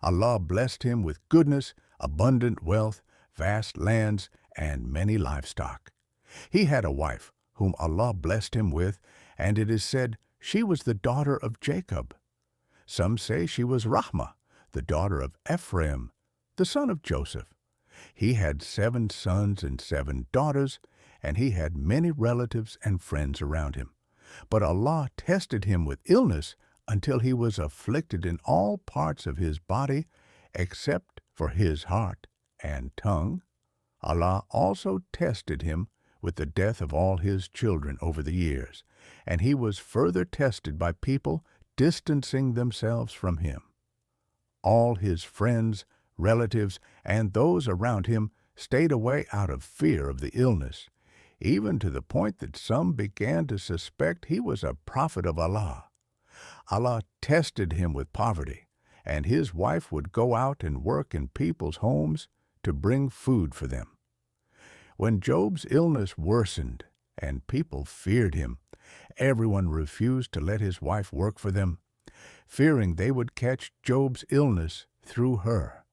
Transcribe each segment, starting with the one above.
Allah blessed him with goodness, abundant wealth, vast lands, and many livestock. He had a wife, whom Allah blessed him with, and it is said she was the daughter of Jacob. Some say she was Rahma, the daughter of Ephraim, the son of Joseph. He had 7 sons and 7 daughters, and he had many relatives and friends around him. But Allah tested him with illness until he was afflicted in all parts of his body, except for his heart and tongue. Allah also tested him with the death of all his children over the years, and he was further tested by people distancing themselves from him. All his friends, relatives, and those around him stayed away out of fear of the illness, even to the point that some began to suspect he was a prophet of Allah. Allah tested him with poverty, and his wife would go out and work in people's homes to bring food for them. When Job's illness worsened and people feared him, everyone refused to let his wife work for them, fearing they would catch Job's illness through her.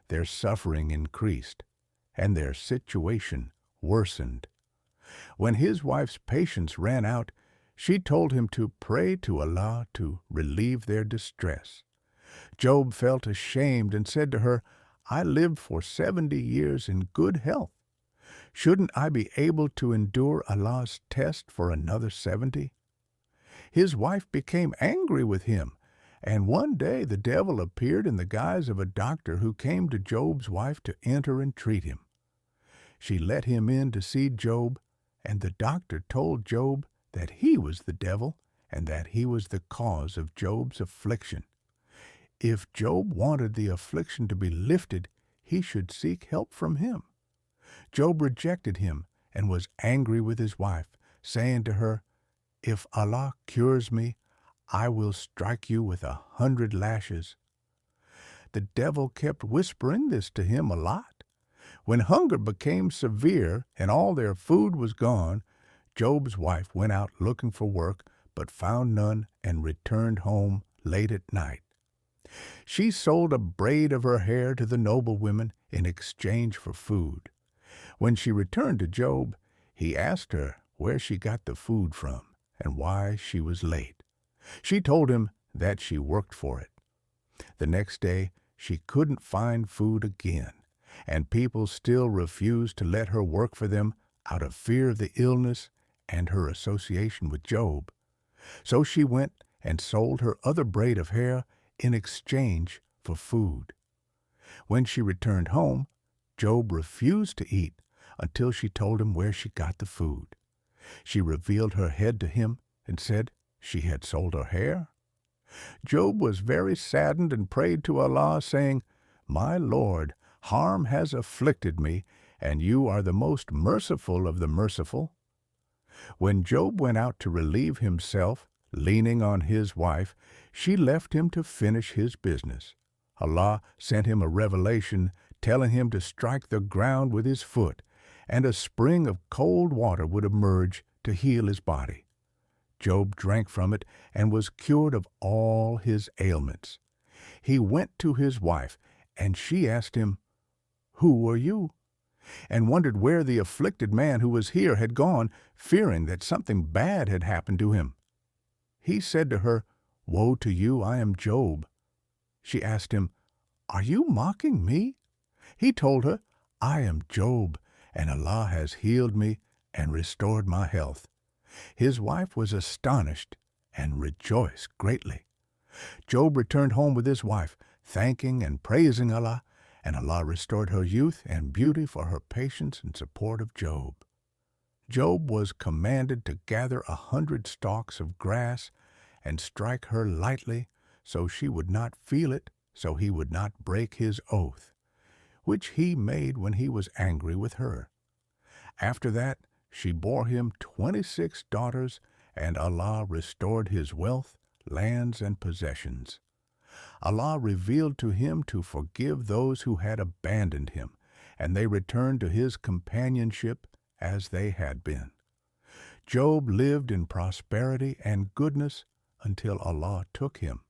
Their suffering increased, and their situation worsened. When his wife's patience ran out, she told him to pray to Allah to relieve their distress. Job felt ashamed and said to her, "I lived for 70 years in good health. Shouldn't I be able to endure Allah's test for another 70? His wife became angry with him, and one day the devil appeared in the guise of a doctor who came to Job's wife to enter and treat him. She let him in to see Job, and the doctor told Job that he was the devil and that he was the cause of Job's affliction. If Job wanted the affliction to be lifted, he should seek help from him. Job rejected him and was angry with his wife, saying to her, "If Allah cures me, I will strike you with 100 lashes." The devil kept whispering this to him a lot. When hunger became severe and all their food was gone, Job's wife went out looking for work, but found none and returned home late at night. She sold a braid of her hair to the noblewomen in exchange for food. When she returned to Job, he asked her where she got the food from and why she was late. She told him that she worked for it. The next day, she couldn't find food again, and people still refused to let her work for them out of fear of the illness and her association with Job. So she went and sold her other braid of hair in exchange for food. When she returned home, Job refused to eat until she told him where she got the food. She revealed her head to him and said she had sold her hair. Job was very saddened and prayed to Allah, saying, "My Lord, harm has afflicted me, and you are the most merciful of the merciful." When Job went out to relieve himself, leaning on his wife, she left him to finish his business. Allah sent him a revelation telling him to strike the ground with his foot, and a spring of cold water would emerge to heal his body. Job drank from it and was cured of all his ailments. He went to his wife, and she asked him, "Who are you?" and wondered where the afflicted man who was here had gone, fearing that something bad had happened to him. He said to her, "Woe to you, I am Job." She asked him, "Are you mocking me?" He told her, "I am Job, and Allah has healed me and restored my health." His wife was astonished and rejoiced greatly. Job returned home with his wife, thanking and praising Allah, and Allah restored her youth and beauty for her patience and support of Job. Job was commanded to gather 100 stalks of grass and strike her lightly so she would not feel it, so he would not break his oath, which he made when he was angry with her. After that, she bore him 26 daughters, and Allah restored his wealth, lands, and possessions. Allah revealed to him to forgive those who had abandoned him, and they returned to his companionship as they had been. Job lived in prosperity and goodness until Allah took him.